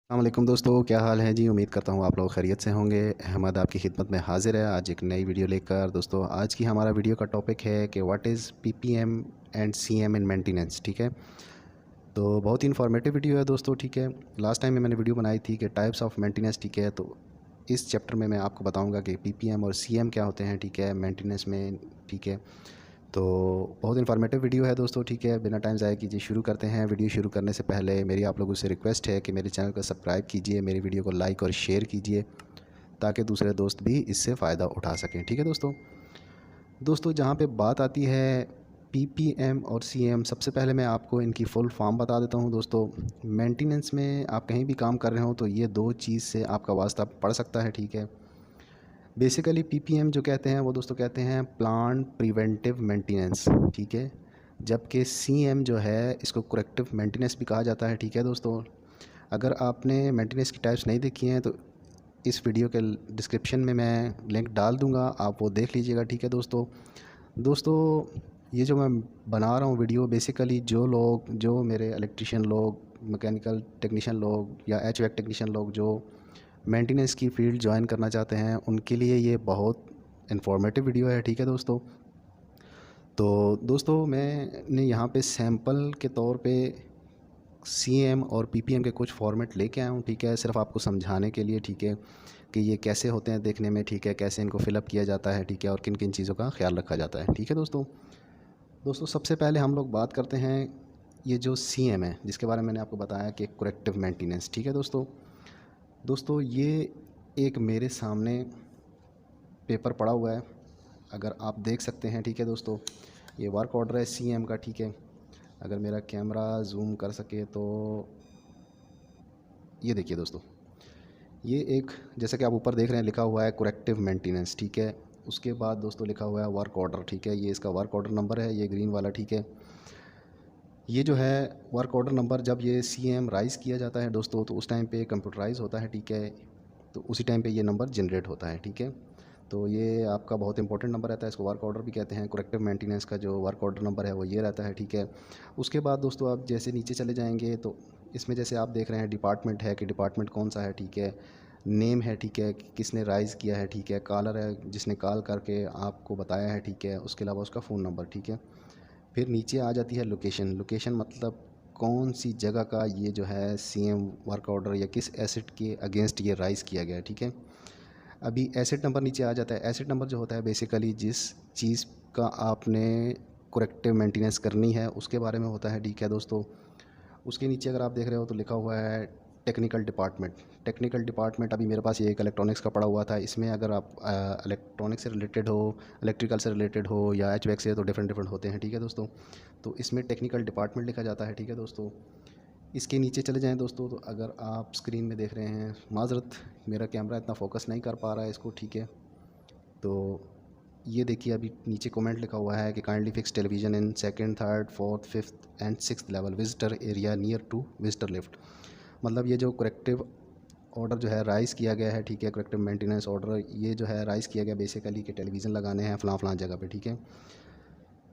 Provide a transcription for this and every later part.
अस्सलाम वालेकुम दोस्तों, क्या हाल है जी। उम्मीद करता हूँ आप लोग खैरियत से होंगे। अहमद आपकी खिदमत में हाज़िर है आज एक नई वीडियो लेकर। दोस्तों आज की हमारा वीडियो का टॉपिक है कि what is ppm and CM in maintenance. ठीक है, तो बहुत ही इन्फॉर्मेटिव वीडियो है दोस्तों। ठीक है, लास्ट टाइम में मैंने वीडियो बनाई थी कि टाइप्स ऑफ मेंटेनेंस। ठीक है, तो इस चैप्टर में मैं आपको बताऊंगा कि पीपीएम और सीएम क्या होते हैं। ठीक है, मेंटेनेंस में। ठीक है, तो बहुत इन्फॉर्मेटिव वीडियो है दोस्तों। ठीक है, बिना टाइम ज़ाया कीजिए शुरू करते हैं। वीडियो शुरू करने से पहले मेरी आप लोगों से रिक्वेस्ट है कि मेरे चैनल को सब्सक्राइब कीजिए, मेरी वीडियो को लाइक और शेयर कीजिए ताकि दूसरे दोस्त भी इससे फ़ायदा उठा सकें। ठीक है दोस्तों। जहाँ पे बात आती है पीपीएम और सीएम, सबसे पहले मैं आपको इनकी फुल फॉर्म बता देता हूँ दोस्तों। मेंटेनेंस में आप कहीं भी काम कर रहे हो तो ये दो चीज़ से आपका वास्ता पड़ सकता है। ठीक है, बेसिकली पीपीएम जो कहते हैं वो दोस्तों कहते हैं प्लांट प्रिवेंटिव मेंटेनेंस। ठीक है, जबकि सीएम जो है इसको करेक्टिव मेंटेनेंस भी कहा जाता है। ठीक है दोस्तों, अगर आपने मेंटेनेंस की टाइप्स नहीं देखी हैं तो इस वीडियो के डिस्क्रिप्शन में मैं लिंक डाल दूंगा, आप वो देख लीजिएगा। ठीक है दोस्तों। दोस्तों ये जो मैं बना रहा हूँ वीडियो, बेसिकली जो मेरे इलेक्ट्रिशियन लोग, मैकेनिकल टेक्नीशियन लोग या एचवैक टेक्नीशियन लोग जो मेंटेनेंस की फ़ील्ड ज्वाइन करना चाहते हैं उनके लिए ये बहुत इन्फॉर्मेटिव वीडियो है। ठीक है दोस्तों। तो दोस्तों मैंने यहाँ पे सैंपल के तौर पे सीएम और पीपीएम के कुछ फॉर्मेट लेके आया हूँ। ठीक है, सिर्फ आपको समझाने के लिए। ठीक है, कि ये कैसे होते हैं देखने में। ठीक है, कैसे इनको फिलअप किया जाता है। ठीक है, और किन किन चीज़ों का ख्याल रखा जाता है। ठीक है दोस्तों। सबसे पहले हम लोग बात करते हैं ये जो सीएम है जिसके बारे में मैंने आपको बताया कि करेक्टिव मेंटेनेंस। ठीक है दोस्तों। ये एक मेरे सामने पेपर पड़ा हुआ है, अगर आप देख सकते हैं। ठीक है दोस्तों, ये वर्क ऑर्डर है सीएम का। ठीक है, अगर मेरा कैमरा जूम कर सके तो ये देखिए दोस्तों, ये एक, जैसा कि आप ऊपर देख रहे हैं, लिखा हुआ है करेक्टिव मेंटेनेंस। ठीक है, उसके बाद दोस्तों लिखा हुआ है वर्क ऑर्डर। ठीक है, ये इसका वर्क ऑर्डर नंबर है, ये ग्रीन वाला। ठीक है, ये जो है वर्क ऑर्डर नंबर, जब ये सीएम राइज़ किया जाता है दोस्तों तो उस टाइम पे कंप्यूटराइज होता है। ठीक है, तो उसी टाइम पे ये नंबर जनरेट होता है। ठीक है, तो ये आपका बहुत इंपॉर्टेंट नंबर रहता है, इसको वर्क ऑर्डर भी कहते हैं। करेक्टिव मेंटेनेंस का जो वर्क ऑर्डर नंबर है वो ये रहता है। ठीक है, उसके बाद दोस्तों आप जैसे नीचे चले जाएंगे तो इसमें जैसे आप देख रहे हैं डिपार्टमेंट है कि डिपार्टमेंट कौन सा है। ठीक है, नेम है। ठीक है, कि किसने राइज़ किया है। ठीक है, कॉलर है जिसने कॉल करके आपको बताया है। ठीक है, उसके अलावा उसका फ़ोन नंबर। ठीक है, फिर नीचे आ जाती है लोकेशन। लोकेशन मतलब कौन सी जगह का ये जो है सीएम वर्क ऑर्डर या किस एसेट के अगेंस्ट ये राइज़ किया गया है। ठीक है, अभी एसेट नंबर नीचे आ जाता है। एसेट नंबर जो होता है बेसिकली जिस चीज़ का आपने करेक्टिव मेंटेनेंस करनी है उसके बारे में होता है। ठीक है दोस्तों, उसके नीचे अगर आप देख रहे हो तो लिखा हुआ है टेक्निकल डिपार्टमेंट। टेक्निकल डिपार्टमेंट, अभी मेरे पास ये एक इलेक्ट्रॉनिक्स का पड़ा हुआ था, इसमें अगर आप इलेक्ट्रॉनिक्स से रिलेटेड हो, इलेक्ट्रिकल से रिलेटेड हो या एचवैक से, तो डिफरेंट डिफरेंट होते हैं। ठीक है दोस्तों, तो इसमें टेक्निकल डिपार्टमेंट लिखा जाता है। ठीक है दोस्तों, इसके नीचे चले जाएं दोस्तों, तो अगर आप स्क्रीन में देख रहे हैं, माज़रत मेरा कैमरा इतना फोकस नहीं कर पा रहा है इसको। ठीक है, तो ये देखिए अभी नीचे कमेंट लिखा हुआ है कि kindly fix television in second, third, fourth, fifth and sixth level visitor area near to visitor lift. मतलब ये जो करेक्टिव ऑर्डर जो है राइज़ किया गया है। ठीक है, करेक्टिव मेंटेनेंस ऑर्डर ये जो है राइज़ किया गया बेसिकली कि टेलीविज़न लगाने हैं फ़लाँ फ़लाँ जगह पे। ठीक है,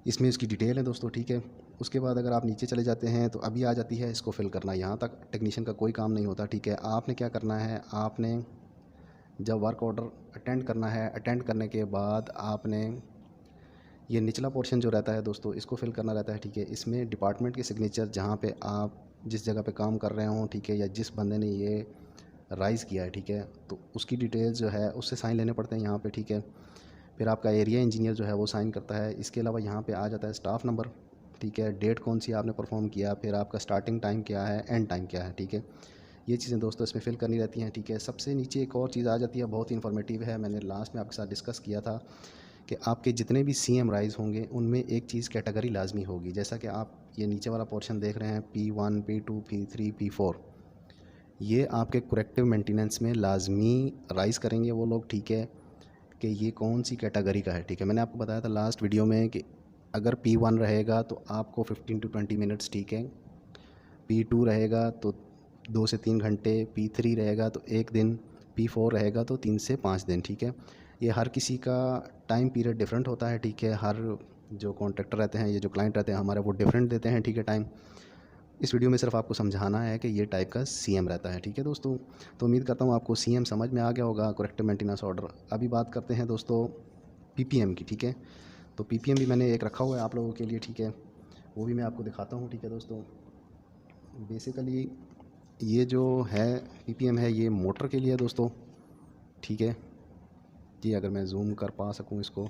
इसमें इसकी डिटेल है दोस्तों। ठीक है, उसके बाद अगर आप नीचे चले जाते हैं तो अभी आ जाती है इसको फिल करना। यहाँ तक टेक्नीशियन का कोई काम नहीं होता। ठीक है, आपने क्या करना है, आपने जब वर्क ऑर्डर अटेंड करना है, अटेंड करने के बाद आपने ये निचला पोर्शन जो रहता है दोस्तों इसको फिल करना रहता है। ठीक है, इसमें डिपार्टमेंट के सिग्नेचर, जहाँ पे आप जिस जगह पे काम कर रहे हों। ठीक है, या जिस बंदे ने ये राइज़ किया है। ठीक है, तो उसकी डिटेल्स जो है उससे साइन लेने पड़ते हैं यहाँ पे। ठीक है, फिर आपका एरिया इंजीनियर जो है वो साइन करता है। इसके अलावा यहाँ पे आ जाता है स्टाफ नंबर। ठीक है, डेट कौन सी आपने परफॉर्म किया, फिर आपका स्टार्टिंग टाइम क्या है, एंड टाइम क्या है। ठीक है, ये चीज़ें दोस्तों इसमें फिल करनी रहती हैं। ठीक है, सबसे नीचे एक और चीज़ आ जाती है, बहुत ही इन्फॉर्मेटिव है, मैंने लास्ट में आपके साथ डिस्कस किया था कि आपके जितने भी सीएम राइज़ होंगे उनमें एक चीज़ कैटेगरी लाजमी होगी। जैसा कि आप ये नीचे वाला पोर्शन देख रहे हैं, P1, P2, P3, P4, ये आपके करेक्टिव मेंटेनेंस में लाजमी राइज़ करेंगे वो लोग। ठीक है, कि ये कौन सी कैटेगरी का है। ठीक है, मैंने आपको बताया था लास्ट वीडियो में कि अगर P1 रहेगा तो आपको 15 टू 20 मिनट्स। ठीक है, P2 रहेगा तो 2 से 3 घंटे, P3 रहेगा तो 1 दिन, P4 रहेगा तो 3 से 5 दिन। ठीक है, ये हर किसी का टाइम पीरियड डिफरेंट होता है। ठीक है, हर जो कॉन्ट्रैक्टर रहते हैं, ये जो क्लाइंट रहते हैं हमारे, वो डिफरेंट देते हैं। ठीक है, टाइम इस वीडियो में सिर्फ आपको समझाना है कि ये टाइप का सीएम रहता है, ठीक है दोस्तों। तो उम्मीद करता हूँ आपको सीएम समझ में आ गया होगा, करेक्टिव मेंटेनेंस ऑर्डर। अभी बात करते हैं दोस्तों पीपीएम की, ठीक है। तो पीपीएम भी मैंने एक रखा हुआ है आप लोगों के लिए, ठीक है। वो भी मैं आपको दिखाता हूँ, ठीक है दोस्तों। बेसिकली ये जो है पीपीएम है, ये मोटर के लिए है दोस्तों, ठीक है जी। अगर मैं जूम कर पा सकूँ इसको,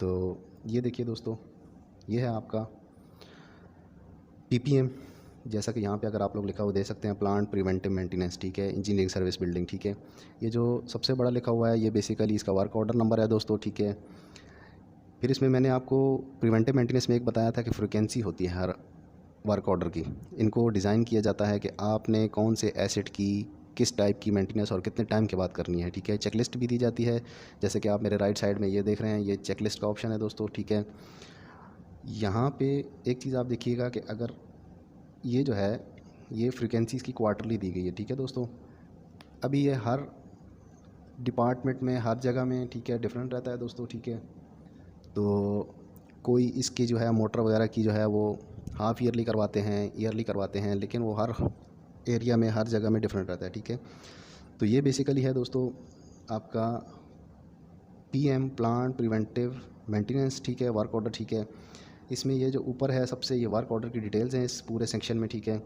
तो ये देखिए दोस्तों, ये है आपका पीपीएम। जैसा कि यहाँ पे अगर आप लोग लिखा हुआ दे सकते हैं, प्लांट प्रिवेंटिव मेंटेनेंस, ठीक है, इंजीनियरिंग सर्विस बिल्डिंग, ठीक है। ये जो सबसे बड़ा लिखा हुआ है, ये बेसिकली इसका वर्क ऑर्डर नंबर है दोस्तों, ठीक है। फिर इसमें मैंने आपको प्रिवेंटिव मेंटेनेंस में एक बताया था कि फ्रिक्वेंसी होती है हर वर्क ऑर्डर की। इनको डिज़ाइन किया जाता है कि आपने कौन से एसेट की किस टाइप की मेंटेनेंस और कितने टाइम के बाद करनी है, ठीक है। चेकलिस्ट भी दी जाती है, जैसे कि आप मेरे राइट साइड में ये देख रहे हैं, ये चेकलिस्ट का ऑप्शन है दोस्तों, ठीक है। यहाँ पे एक चीज़ आप देखिएगा कि अगर ये जो है, ये फ्रिक्वेंसीज़ की क्वार्टरली दी गई है, ठीक है दोस्तों। अभी ये हर डिपार्टमेंट में, हर जगह में, ठीक है, डिफरेंट रहता है दोस्तों, ठीक है। तो कोई इसकी जो है मोटर वगैरह की जो है वो हाफ़ ईयरली करवाते हैं, ईयरली करवाते हैं, लेकिन वो हर एरिया में, हर जगह में डिफरेंट रहता है, ठीक है। तो ये बेसिकली है दोस्तों आपका पीएम, प्लांट प्रिवेंटिव मेंटेनेंस, ठीक है, वर्क ऑर्डर, ठीक है। इसमें ये जो ऊपर है सबसे, ये वर्क ऑर्डर की डिटेल्स हैं इस पूरे सेक्शन में, ठीक है।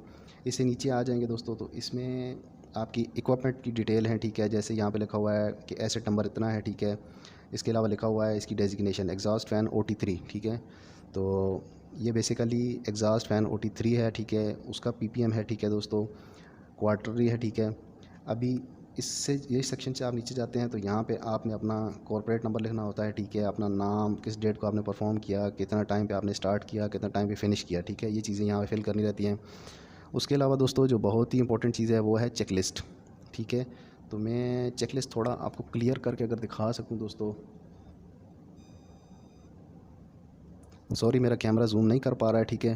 इससे नीचे आ जाएंगे दोस्तों, तो इसमें आपकी इक्विपमेंट की डिटेल है, ठीक है। जैसे यहाँ पे लिखा हुआ है कि एसेट नंबर इतना है, ठीक है। इसके अलावा लिखा हुआ है इसकी डेजिग्नेशन एग्जॉस्ट फ़ैन OT3, ठीक है। तो ये बेसिकली एग्जॉस्ट फ़ैन OT3 है, ठीक है। उसका पीपीएम है, ठीक है दोस्तों, क्वार्टरली है, ठीक है। अभी इससे ये सेक्शन से आप नीचे जाते हैं तो यहाँ पे आपने अपना कॉर्पोरेट नंबर लिखना होता है, ठीक है। अपना नाम, किस डेट को आपने परफॉर्म किया, कितना टाइम पे आपने स्टार्ट किया, कितना टाइम पे फिनिश किया, ठीक है। ये चीज़ें यहाँ पे फिल करनी रहती हैं। उसके अलावा दोस्तों जो बहुत ही इंपॉर्टेंट चीज़ है वो है चेकलिस्ट, ठीक है। तो मैं चेकलिस्ट थोड़ा आपको क्लियर करके अगर दिखा सकूँ दोस्तों, सॉरी मेरा कैमरा जूम नहीं कर पा रहा है, ठीक है।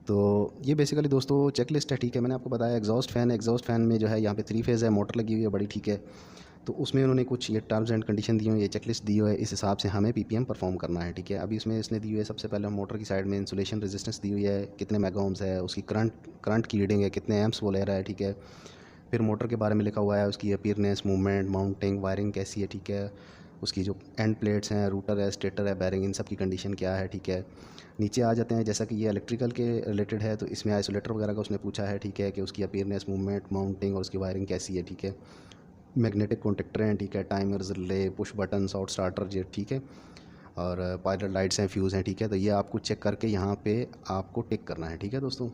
तो ये बेसिकली दोस्तों चेकलिस्ट है, ठीक है। मैंने आपको बताया एग्जॉस्ट फ़ैन, एग्जॉस्ट फ़ैन में जो है यहाँ पे 3 फेज़ है, मोटर लगी हुई है बड़ी, ठीक है। तो उसमें उन्होंने कुछ ये टर्म्स एंड कंडीशन दी हुई है, ये चेकलिस्ट दी हुई है, इस हिसाब से हमें पीपीएम परफॉर्म करना है, ठीक है। अभी इसमें इसने दी हुई है सबसे पहले मोटर की साइड में इंसुलेशन रेजिस्टेंस दी हुई है, कितने मेगा ओम्स है, उसकी करंट की रीडिंग है, कितने एम्प्स वो ले रहा है, ठीक है। फिर मोटर के बारे में लिखा हुआ है, उसकी अपीयरनेस, मूवमेंट, माउंटिंग, वायरिंग कैसी है, ठीक है। उसकी जो एंड प्लेट्स हैं, रूटर है, स्टेटर है, बैरिंग, इन सब की कंडीशन क्या है, ठीक है। नीचे आ जाते हैं, जैसा कि ये इलेक्ट्रिकल के रिलेटेड है तो इसमें आइसोलेटर वगैरह का उसने पूछा है, ठीक है, कि उसकी अपीयरनेस, मूवमेंट, माउंटिंग और उसकी वायरिंग कैसी है, ठीक है। मैग्नेटिक कॉन्टेक्टर हैं, ठीक है, timers, relay, push button, out starter jet, ठीक है। और पायलट लाइट्स हैं, फ्यूज़ हैं, ठीक है। तो ये आपको चेक करके यहाँ पे आपको टिक करना है, ठीक है दोस्तों।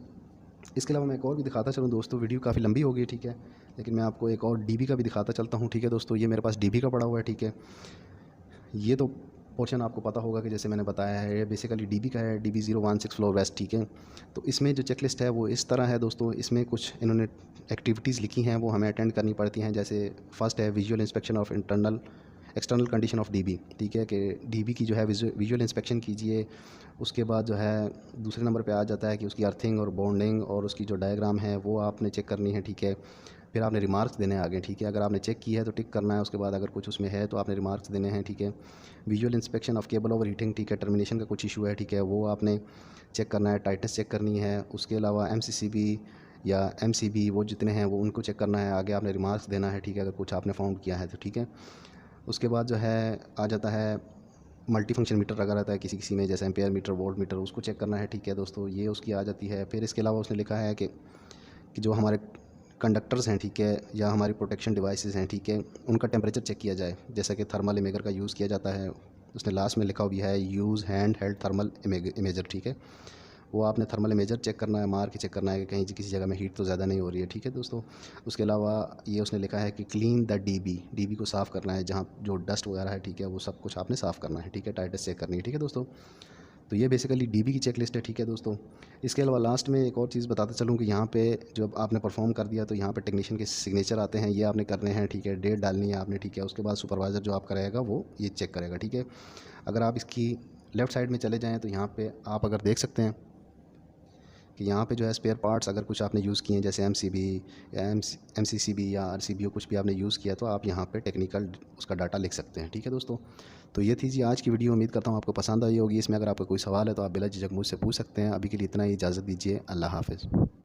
इसके अलावा मैं एक और भी दिखाता चलूँ दोस्तों, वीडियो काफ़ी लंबी हो गई, ठीक है, लेकिन मैं आपको एक और डीबी का भी दिखाता चलता हूँ, ठीक है दोस्तों। ये मेरे पास डीबी का पड़ा हुआ है, ठीक है। ये तो पोर्शन आपको पता होगा कि जैसे मैंने बताया है, ये बेसिकली डीबी का है, DB016 फ्लोर वेस्ट, ठीक है। तो इसमें जो चेकलिस्ट है वो इस तरह है दोस्तों। इसमें कुछ इन्होंने एक्टिविटीज़ लिखी हैं, वो हमें अटेंड करनी पड़ती हैं। जैसे फर्स्ट है visual inspection of external condition of dB, ठीक है, कि डीबी की जो है विजुअल इंस्पेक्शन कीजिए। उसके बाद जो है दूसरे नंबर पे आ जाता है कि उसकी अर्थिंग और बॉन्डिंग और उसकी जो डायग्राम है वो आपने चेक करनी है, ठीक है। फिर आपने रिमार्क्स देने हैं आगे, ठीक है। अगर आपने चेक की है तो टिक करना है, उसके बाद अगर कुछ उसमें है तो आपने रिमार्क्स देने हैं, ठीक है। Visual inspection of cable over heating, ठीक है, टर्मिनेशन का कुछ इशू है, ठीक है, वो आपने चेक करना है, टाइटनेस चेक करनी है। उसके अलावा MCCB या MCB वो जितने हैं वो उनको चेक करना है, आगे आपने रिमार्क्स देना है, ठीक है, अगर कुछ आपने फाउंड किया है तो, ठीक है। उसके बाद जो है आ जाता है मल्टी फंक्शन मीटर लगा रहता है किसी किसी में, जैसे एम्पेयर मीटर, वोल्ट मीटर, उसको चेक करना है, ठीक है दोस्तों, ये उसकी आ जाती है। फिर इसके अलावा उसने लिखा है कि जो हमारे कंडक्टर्स हैं, ठीक है, या हमारी प्रोटेक्शन डिवाइसेस हैं, ठीक है, उनका टेम्परेचर चेक किया जाए, जैसा कि थर्मल इमेजर का यूज़ किया जाता है। उसने लास्ट में लिखा भी है use hand held thermal imager, ठीक है। वो आपने थर्मल इमेजर चेक करना है, मार के चेक करना है कि कहीं किसी जगह में हीट तो ज़्यादा नहीं हो रही है, ठीक है दोस्तों। उसके अलावा ये उसने लिखा है कि क्लीन द डीबी को साफ़ करना है, जहाँ जो डस्ट वगैरह है, ठीक है, वो सब कुछ आपने साफ़ करना है, ठीक है, टाइटनेस चेक करनी है, ठीक है दोस्तों। तो ये बेसिकली डीबी की चेक लिस्ट है, ठीक है दोस्तों। इसके अलावा लास्ट में एक और चीज़ बताता चलूँ कि यहाँ पे जब आपने परफॉर्म कर दिया तो यहाँ पे टेक्नीशियन के सिग्नेचर आते हैं, ये आपने करने हैं, ठीक है, डेट डालनी है आपने, ठीक है। उसके बाद सुपरवाइज़र जो आपका रहेगा वो ये चेक करेगा, ठीक है। अगर आप इसकी लेफ़्ट साइड में चले जाएँ तो यहाँ पर आप अगर देख सकते हैं कि यहाँ पे जो है स्पेयर पार्ट्स अगर कुछ आपने यूज़ किए हैं, जैसे MCB या MCCB या RCBO कुछ भी आपने यूज़ किया, तो आप यहाँ पे टेक्निकल उसका डाटा लिख सकते हैं। ठीक है दोस्तों, तो ये थी जी आज की वीडियो। उम्मीद करता हूँ आपको पसंद आई होगी। इसमें अगर आपका कोई सवाल है तो आप बिला झिझक मुझसे पूछ सकते हैं। अभी के लिए इतना ही, इजाज़त दीजिए। अल्लाह हाफ़िज़।